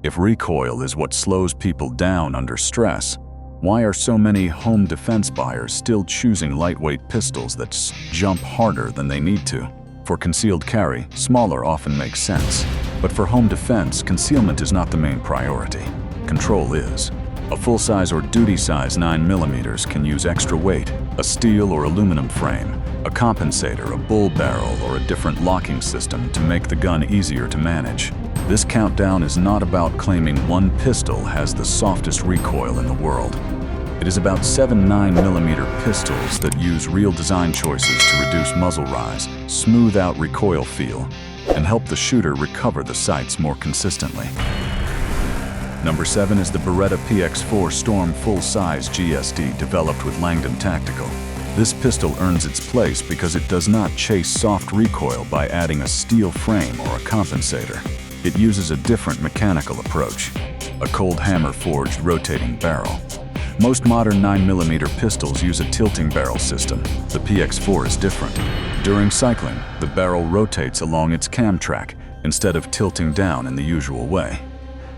If recoil is what slows people down under stress, why are so many home defense buyers still choosing lightweight pistols that jump harder than they need to? For concealed carry, smaller often makes sense. But for home defense, concealment is not the main priority. Control is. A full-size or duty-size 9mm can use extra weight, a steel or aluminum frame, a compensator, a bull barrel, or a different locking system to make the gun easier to manage. This countdown is not about claiming one pistol has the softest recoil in the world. It is about 7 9mm pistols that use real design choices to reduce muzzle rise, smooth out recoil feel, and help the shooter recover the sights more consistently. Number 7 is the Beretta PX4 Storm full-size GSD developed with Langdon Tactical. This pistol earns its place because it does not chase soft recoil by adding a steel frame or a compensator. It uses a different mechanical approach, a cold hammer-forged rotating barrel. Most modern 9mm pistols use a tilting barrel system. The PX4 is different. During cycling, the barrel rotates along its cam track instead of tilting down in the usual way.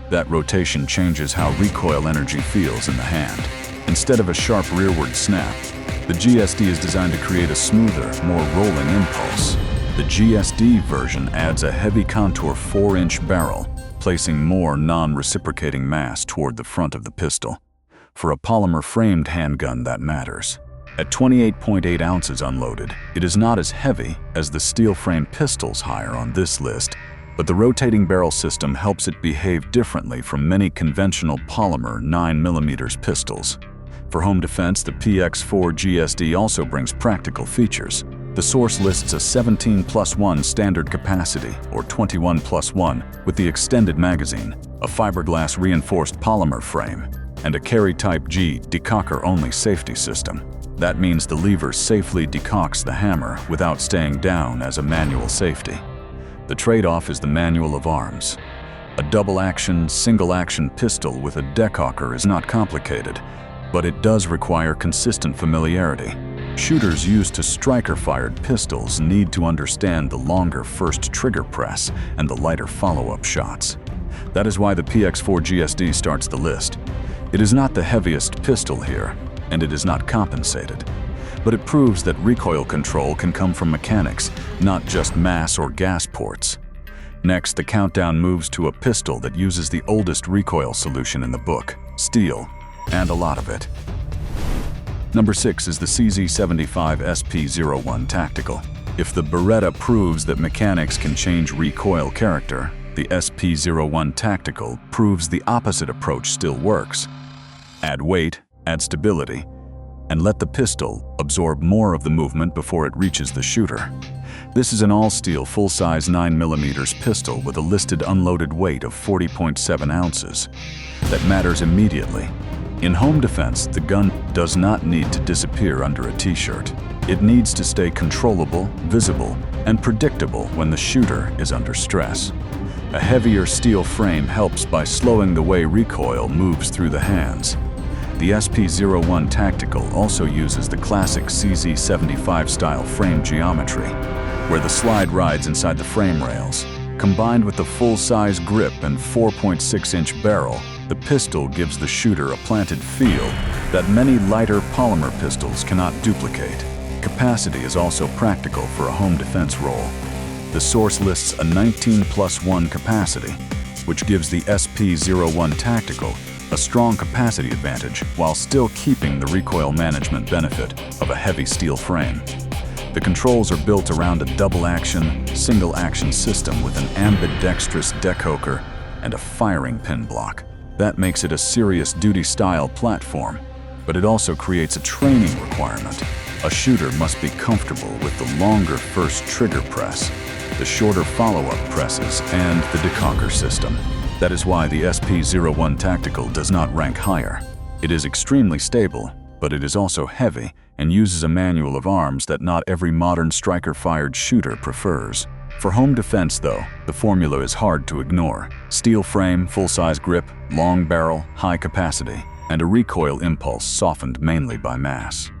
That rotation changes how recoil energy feels in the hand. Instead of a sharp rearward snap, the GSD is designed to create a smoother, more rolling impulse. The GSD version adds a heavy contour 4-inch barrel, placing more non-reciprocating mass toward the front of the pistol. For a polymer-framed handgun, that matters. At 28.8 ounces unloaded, it is not as heavy as the steel-frame pistols higher on this list, but the rotating barrel system helps it behave differently from many conventional polymer 9mm pistols. For home defense, the PX4 GSD also brings practical features. The source lists a 17+1 standard capacity, or 21+1, with the extended magazine, a fiberglass reinforced polymer frame, and a Carry Type G decocker-only safety system. That means the lever safely decocks the hammer without staying down as a manual safety. The trade-off is the manual of arms. A double-action, single-action pistol with a decocker is not complicated, but it does require consistent familiarity. Shooters used to striker-fired pistols need to understand the longer first trigger press and the lighter follow-up shots. That is why the PX4 GSD starts the list. It is not the heaviest pistol here, and it is not compensated. But it proves that recoil control can come from mechanics, not just mass or gas ports. Next, the countdown moves to a pistol that uses the oldest recoil solution in the book, steel, and a lot of it. Number 6 is the CZ75 SP01 Tactical. If the Beretta proves that mechanics can change recoil character, the SP01 Tactical proves the opposite approach still works. Add weight, add stability, and let the pistol absorb more of the movement before it reaches the shooter. This is an all-steel full-size 9mm pistol with a listed unloaded weight of 40.7 ounces. That matters immediately. In home defense, the gun does not need to disappear under a t-shirt. It needs to stay controllable, visible, and predictable when the shooter is under stress. A heavier steel frame helps by slowing the way recoil moves through the hands. The SP01 Tactical also uses the classic CZ75 style frame geometry, where the slide rides inside the frame rails. Combined with the full-size grip and 4.6-inch barrel, the pistol gives the shooter a planted feel that many lighter polymer pistols cannot duplicate. Capacity is also practical for a home defense role. The source lists a 19+1 capacity, which gives the SP01 Tactical a strong capacity advantage while still keeping the recoil management benefit of a heavy steel frame. The controls are built around a double-action, single-action system with an ambidextrous decocker and a firing pin block. That makes it a serious duty-style platform, but it also creates a training requirement. A shooter must be comfortable with the longer first trigger press, the shorter follow-up presses, and the decocker system. That is why the SP01 Tactical does not rank higher. It is extremely stable, but it is also heavy and uses a manual of arms that not every modern striker-fired shooter prefers. For home defense, though, the formula is hard to ignore. Steel frame, full-size grip, long barrel, high capacity, and a recoil impulse softened mainly by mass.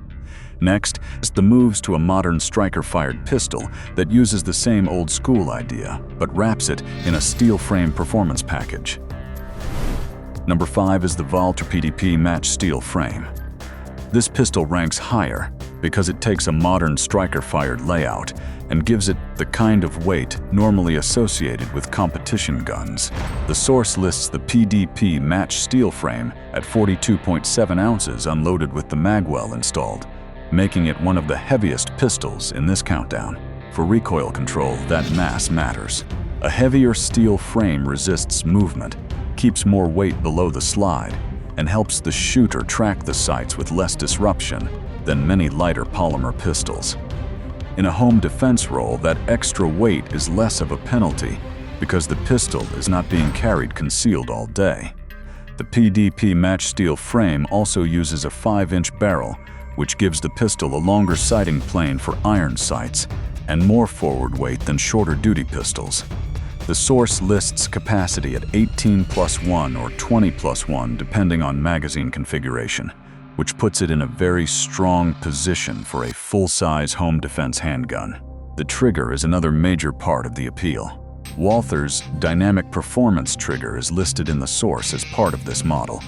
Next is the moves to a modern striker-fired pistol that uses the same old-school idea, but wraps it in a steel frame performance package. Number 5 is the Walther PDP match steel frame. This pistol ranks higher because it takes a modern striker-fired layout and gives it the kind of weight normally associated with competition guns. The source lists the PDP match steel frame at 42.7 ounces unloaded with the magwell installed, making it one of the heaviest pistols in this countdown. For recoil control, that mass matters. A heavier steel frame resists movement, keeps more weight below the slide, and helps the shooter track the sights with less disruption than many lighter polymer pistols. In a home defense role, that extra weight is less of a penalty because the pistol is not being carried concealed all day. The PDP match steel frame also uses a 5-inch barrel, which gives the pistol a longer sighting plane for iron sights and more forward weight than shorter duty pistols. The source lists capacity at 18+1 or 20+1 depending on magazine configuration, which puts it in a very strong position for a full-size home defense handgun. The trigger is another major part of the appeal. Walther's dynamic performance trigger is listed in the source as part of this model,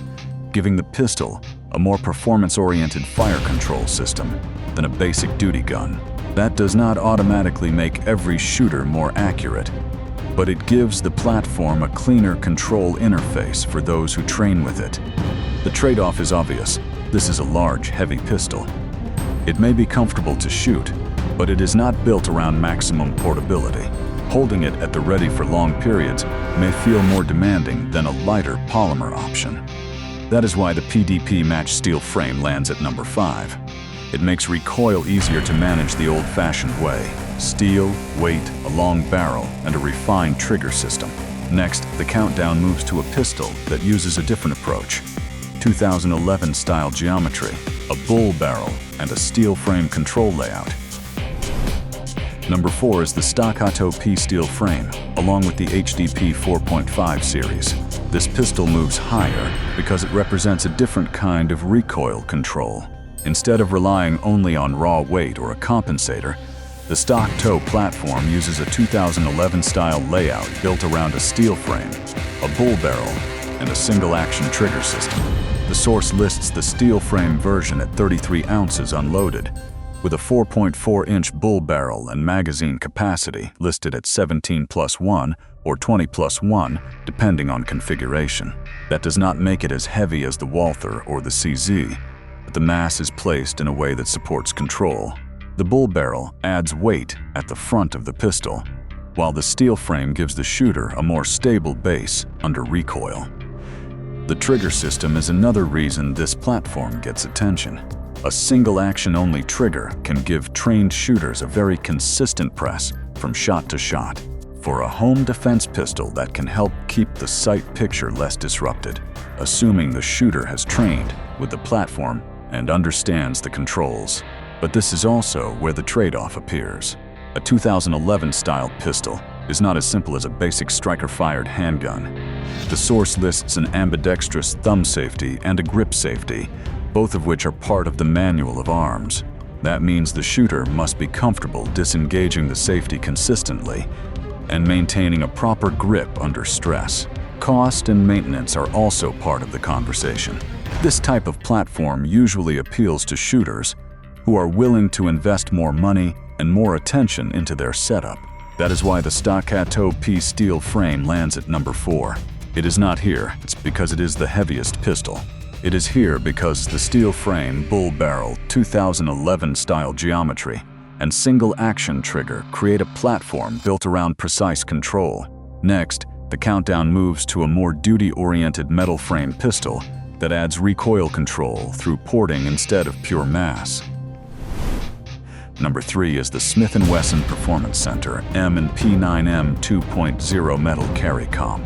giving the pistol a more performance-oriented fire control system than a basic duty gun. That does not automatically make every shooter more accurate, but it gives the platform a cleaner control interface for those who train with it. The trade-off is obvious. This is a large, heavy pistol. It may be comfortable to shoot, but it is not built around maximum portability. Holding it at the ready for long periods may feel more demanding than a lighter polymer option. That is why the PDP match steel frame lands at number 5. It makes recoil easier to manage the old-fashioned way. Steel, weight, a long barrel, and a refined trigger system. Next, the countdown moves to a pistol that uses a different approach. 2011 style geometry, a bull barrel, and a steel frame control layout. Number 4 is the Staccato P steel frame, along with the HDP 4.5 series. This pistol moves higher because it represents a different kind of recoil control. Instead of relying only on raw weight or a compensator, the Staccato platform uses a 2011 style layout built around a steel frame, a bull barrel, and a single-action trigger system. The source lists the steel frame version at 33 ounces unloaded, with a 4.4-inch bull barrel and magazine capacity listed at 17+1 or 20+1, depending on configuration. That does not make it as heavy as the Walther or the CZ, but the mass is placed in a way that supports control. The bull barrel adds weight at the front of the pistol, while the steel frame gives the shooter a more stable base under recoil. The trigger system is another reason this platform gets attention. A single-action-only trigger can give trained shooters a very consistent press from shot to shot. For a home defense pistol, that can help keep the sight picture less disrupted, assuming the shooter has trained with the platform and understands the controls. But this is also where the trade-off appears. A 2011 style pistol is not as simple as a basic striker-fired handgun. The source lists an ambidextrous thumb safety and a grip safety, both of which are part of the manual of arms. That means the shooter must be comfortable disengaging the safety consistently and maintaining a proper grip under stress. Cost and maintenance are also part of the conversation. This type of platform usually appeals to shooters who are willing to invest more money and more attention into their setup. That is why the Staccato P steel frame lands at number 4. It is not here, it's because it is the heaviest pistol. It is here because the steel frame, bull barrel, 2011 style geometry, and single-action trigger create a platform built around precise control. Next, the countdown moves to a more duty-oriented metal frame pistol that adds recoil control through porting instead of pure mass. Number 3 is the Smith & Wesson Performance Center M&P9M 2.0 metal carry comp.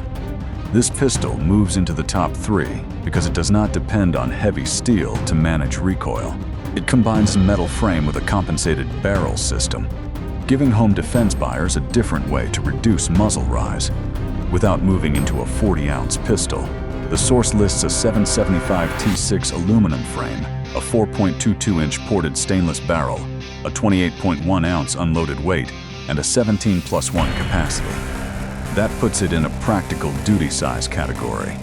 This pistol moves into the top 3 because it does not depend on heavy steel to manage recoil. It combines a metal frame with a compensated barrel system, giving home defense buyers a different way to reduce muzzle rise without moving into a 40-ounce pistol. The source lists a 775 T6 aluminum frame, a 4.22-inch ported stainless barrel, a 28.1-ounce unloaded weight, and a 17+1 capacity. That puts it in a practical duty size category.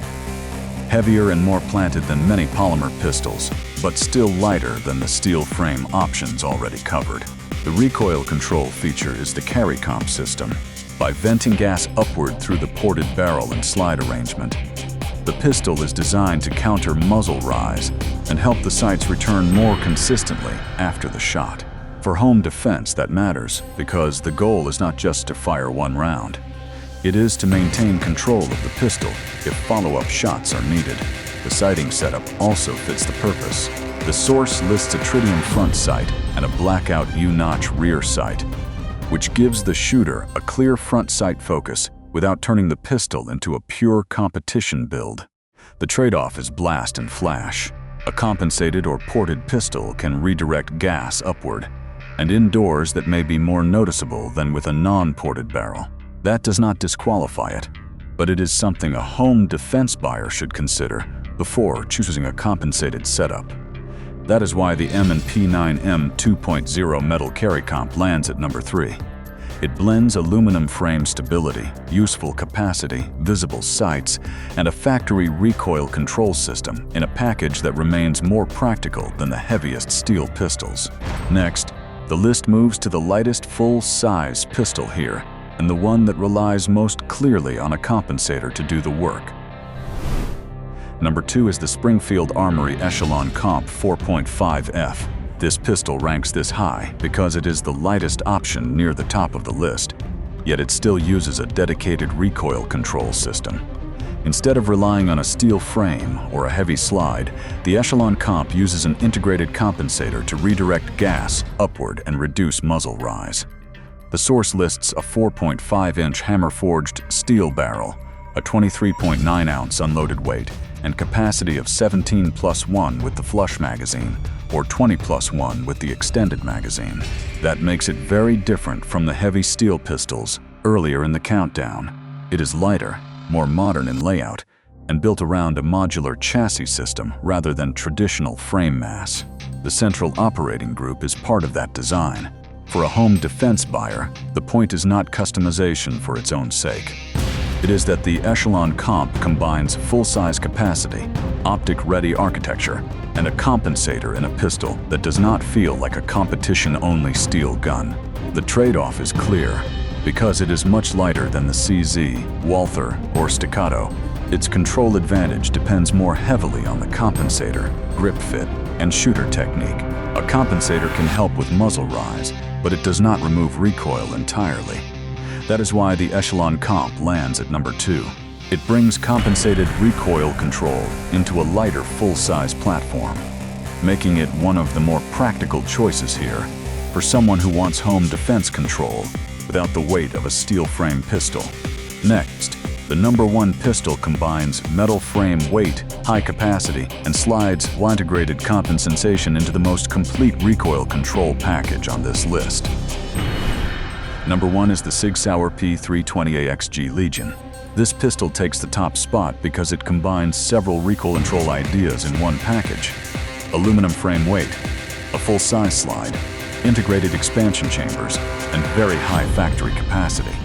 Heavier and more planted than many polymer pistols, but still lighter than the steel frame options already covered. The recoil control feature is the carry comp system. By venting gas upward through the ported barrel and slide arrangement, the pistol is designed to counter muzzle rise and help the sights return more consistently after the shot. For home defense, that matters because the goal is not just to fire one round. It is to maintain control of the pistol if follow-up shots are needed. The sighting setup also fits the purpose. The source lists a tritium front sight and a blackout U-notch rear sight, which gives the shooter a clear front sight focus without turning the pistol into a pure competition build. The trade-off is blast and flash. A compensated or ported pistol can redirect gas upward, and indoors that may be more noticeable than with a non-ported barrel. That does not disqualify it, but it is something a home defense buyer should consider before choosing a compensated setup. That is why the M&P9M 2.0 metal carry comp lands at number 3. It blends aluminum frame stability, useful capacity, visible sights, and a factory recoil control system in a package that remains more practical than the heaviest steel pistols. Next, the list moves to the lightest full-size pistol here, and the one that relies most clearly on a compensator to do the work. Number 2 is the Springfield Armory Echelon Comp 4.5F. This pistol ranks this high because it is the lightest option near the top of the list, yet it still uses a dedicated recoil control system. Instead of relying on a steel frame or a heavy slide, the Echelon Comp uses an integrated compensator to redirect gas upward and reduce muzzle rise. The source lists a 4.5-inch hammer-forged steel barrel, a 23.9-ounce unloaded weight, and capacity of 17+1 with the flush magazine, or 20+1 with the extended magazine. That makes it very different from the heavy steel pistols earlier in the countdown. It is lighter, more modern in layout, and built around a modular chassis system rather than traditional frame mass. The central operating group is part of that design. For a home defense buyer, the point is not customization for its own sake. It is that the Echelon Comp combines full-size capacity, optic-ready architecture, and a compensator in a pistol that does not feel like a competition-only steel gun. The trade-off is clear. Because it is much lighter than the CZ, Walther, or Staccato, its control advantage depends more heavily on the compensator, grip fit, and shooter technique. A compensator can help with muzzle rise, but it does not remove recoil entirely. That is why the Echelon Comp lands at number 2. It brings compensated recoil control into a lighter full-size platform, making it one of the more practical choices here for someone who wants home defense control without the weight of a steel frame pistol. Next, the number 1 pistol combines metal frame weight, high capacity, and slides integrated compensation into the most complete recoil control package on this list. Number 1 is the SIG Sauer P320AXG Legion. This pistol takes the top spot because it combines several recoil control ideas in one package. Aluminum frame weight, a full-size slide, integrated expansion chambers, and very high factory capacity.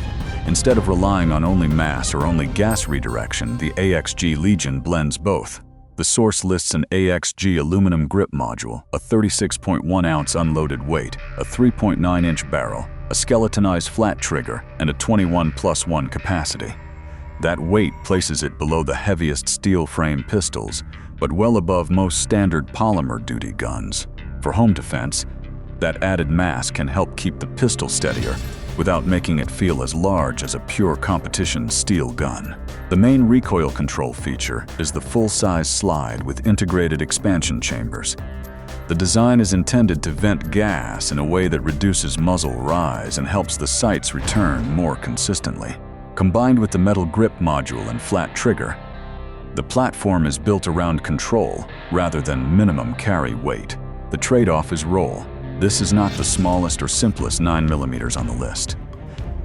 Instead of relying on only mass or only gas redirection, the AXG Legion blends both. The source lists an AXG aluminum grip module, a 36.1-ounce unloaded weight, a 3.9-inch barrel, a skeletonized flat trigger, and a 21+1 capacity. That weight places it below the heaviest steel frame pistols, but well above most standard polymer duty guns. For home defense, that added mass can help keep the pistol steadier without making it feel as large as a pure competition steel gun. The main recoil control feature is the full-size slide with integrated expansion chambers. The design is intended to vent gas in a way that reduces muzzle rise and helps the sights return more consistently. Combined with the metal grip module and flat trigger, the platform is built around control rather than minimum carry weight. The trade-off is roll. This is not the smallest or simplest 9mm on the list.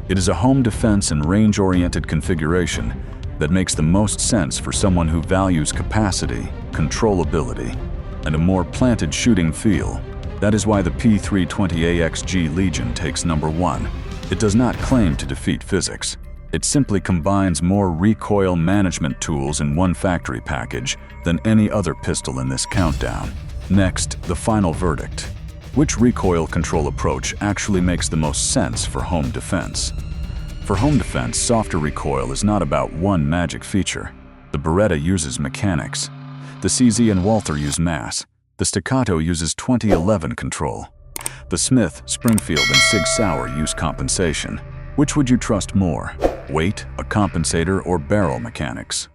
It is a home defense and range-oriented configuration that makes the most sense for someone who values capacity, controllability, and a more planted shooting feel. That is why the P320AXG Legion takes number 1. It does not claim to defeat physics. It simply combines more recoil management tools in one factory package than any other pistol in this countdown. Next, the final verdict. Which recoil control approach actually makes the most sense for home defense? For home defense, softer recoil is not about one magic feature. The Beretta uses mechanics. The CZ and Walther use mass. The Staccato uses 2011 control. The Smith, Springfield, and SIG Sauer use compensation. Which would you trust more? Weight, a compensator, or barrel mechanics?